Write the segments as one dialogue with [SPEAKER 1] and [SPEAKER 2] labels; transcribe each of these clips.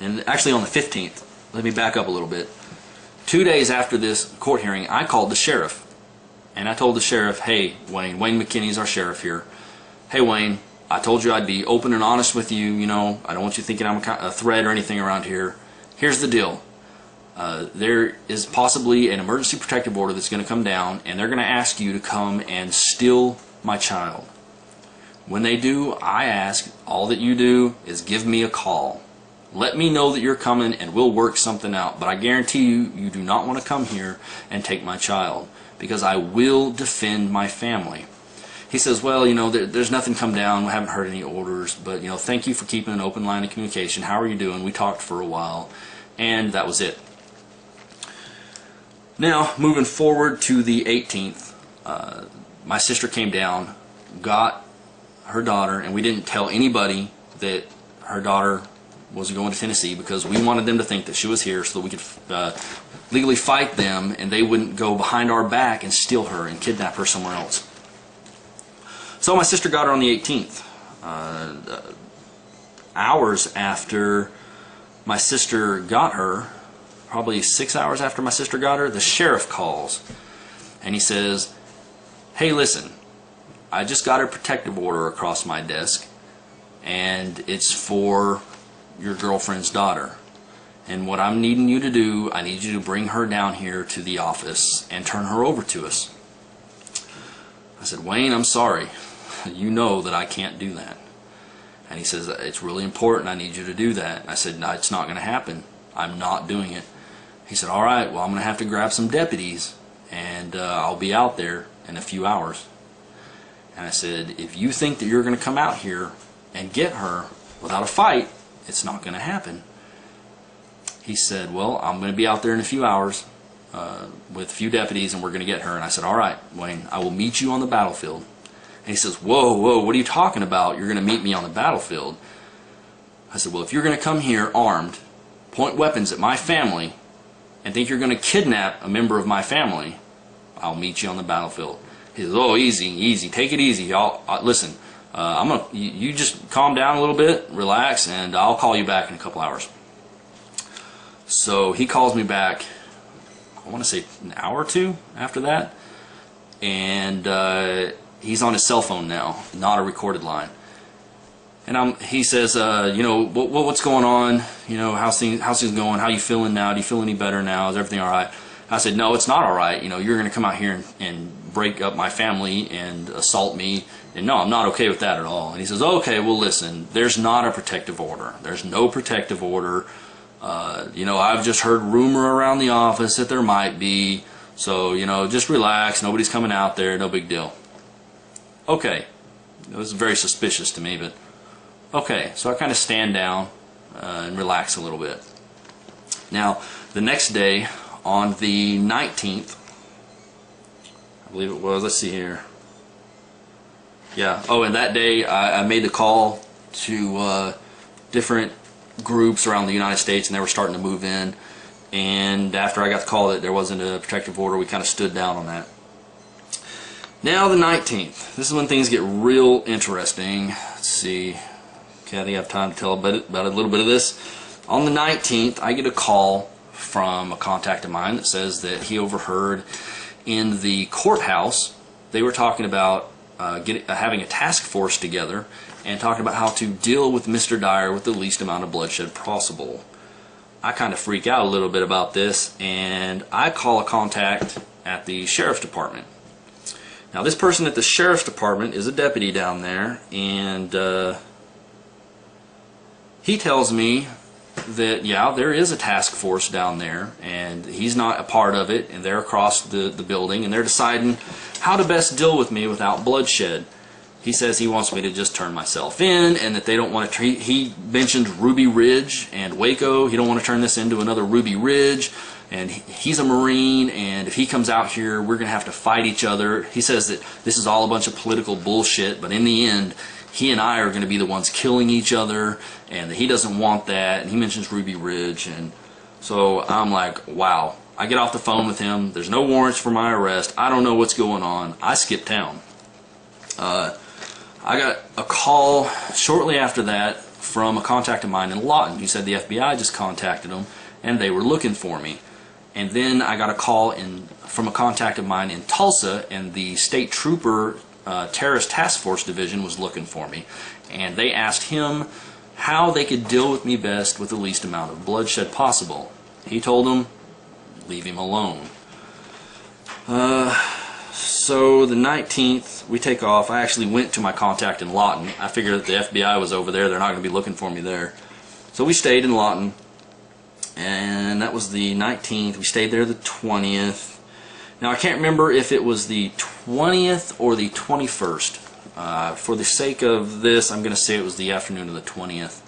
[SPEAKER 1] and actually on the 15th. Let me back up a little bit. 2 days after this court hearing, I called the sheriff, and I told the sheriff, hey, Wayne McKinney's our sheriff here. Hey, Wayne, I told you I'd be open and honest with you. You know, I don't want you thinking I'm a threat or anything around here. Here's the deal. There is possibly an emergency protective order that's going to come down, and they're going to ask you to come and steal my child. When they do, I ask, all that you do is give me a call. Let me know that you're coming and we'll work something out. But I guarantee you, you do not want to come here and take my child, because I will defend my family. He says, well, you know, there's nothing come down. We haven't heard any orders, but, you know, thank you for keeping an open line of communication. How are you doing? We talked for a while, and that was it. Now, moving forward to the 18th, my sister came down, got her daughter, and we didn't tell anybody that her daughter was going to Tennessee, because we wanted them to think that she was here so that we could legally fight them and they wouldn't go behind our back and steal her and kidnap her somewhere else. So my sister got her on the 18th. Hours after my sister got her, probably 6 hours after my sister got her, the sheriff calls and he says, hey, listen, I just got a protective order across my desk, and it's for your girlfriend's daughter. And what I'm needing you to do, I need you to bring her down here to the office and turn her over to us. I said, Wayne, I'm sorry. You know that I can't do that. And he says, it's really important. I need you to do that. I said, no, it's not going to happen. I'm not doing it. He said, all right, well, I'm going to have to grab some deputies, and I'll be out there in a few hours. And I said, if you think that you're going to come out here and get her without a fight, it's not going to happen. He said, well, I'm going to be out there in a few hours with a few deputies, and we're going to get her. And I said, all right, Wayne, I will meet you on the battlefield. And he says, whoa, what are you talking about? You're going to meet me on the battlefield? I said, well, if you're going to come here armed, point weapons at my family, and think you're going to kidnap a member of my family, I'll meet you on the battlefield. He says, oh, easy, take it easy. Listen, you just calm down a little bit, relax, and I'll call you back in a couple hours. So he calls me back, I want to say an hour or two after that, and he's on his cell phone now, not a recorded line. And he says, you know, what's going on? You know, how's things going? How you feeling now? Do you feel any better now? Is everything all right? I said, no, it's not all right. You know, you're going to come out here and break up my family and assault me. And no, I'm not okay with that at all. And he says, okay, well, listen, there's not a protective order. There's no protective order. You know, I've just heard rumor around the office that there might be. So, you know, just relax. Nobody's coming out there. No big deal. Okay. It was very suspicious to me, but okay. So I kind of stand down and relax a little bit. Now, the next day, on the 19th, I believe it was, let's see here. Yeah, oh, and that day I made the call to different groups around the United States, and they were starting to move in. And after I got the call that there wasn't a protective order, we kind of stood down on that. Now the 19th. This is when things get real interesting. Let's see. Okay, I think I have time to tell about a little bit of this. On the 19th, I get a call from a contact of mine that says that he overheard in the courthouse they were talking about having a task force together and talking about how to deal with Mr. Dyer with the least amount of bloodshed possible. I kind of freak out a little bit about this, and I call a contact at the sheriff's department. Now, this person at the sheriff's department is a deputy down there, and he tells me that, yeah, there is a task force down there, and he's not a part of it, and they're across the building, and they're deciding how to best deal with me without bloodshed. He says he wants me to just turn myself in, and that they don't want to. He mentioned Ruby Ridge and Waco. He don't want to turn this into another Ruby Ridge, and he's a Marine, and if he comes out here, we're going to have to fight each other. He says that this is all a bunch of political bullshit, but in the end, he and I are going to be the ones killing each other, and that he doesn't want that, and he mentions Ruby Ridge. And so I'm like, wow. I get off the phone with him. There's no warrants for my arrest. I don't know what's going on. I skip town. I got a call shortly after that from a contact of mine in Lawton. He said the FBI just contacted him and they were looking for me. And then I got a call from a contact of mine in Tulsa, and the State Trooper Terrorist Task Force Division was looking for me. And they asked him how they could deal with me best with the least amount of bloodshed possible. He told them, leave him alone. So the 19th, we take off. I actually went to my contact in Lawton. I figured that the FBI was over there. They're not going to be looking for me there. So we stayed in Lawton, and that was the 19th. We stayed there the 20th. Now I can't remember if it was the 20th or the 21st. For the sake of this, I'm going to say it was the afternoon of the 20th.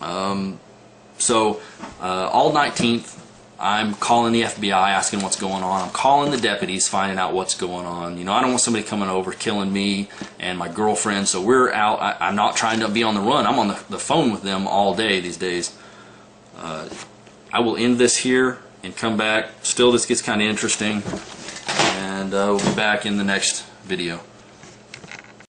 [SPEAKER 1] All 19th, I'm calling the FBI, asking what's going on. I'm calling the deputies, finding out what's going on. You know, I don't want somebody coming over, killing me and my girlfriend, so we're out. I'm not trying to be on the run. I'm on the phone with them all day these days. I will end this here and come back. Still, this gets kind of interesting, and we'll be back in the next video.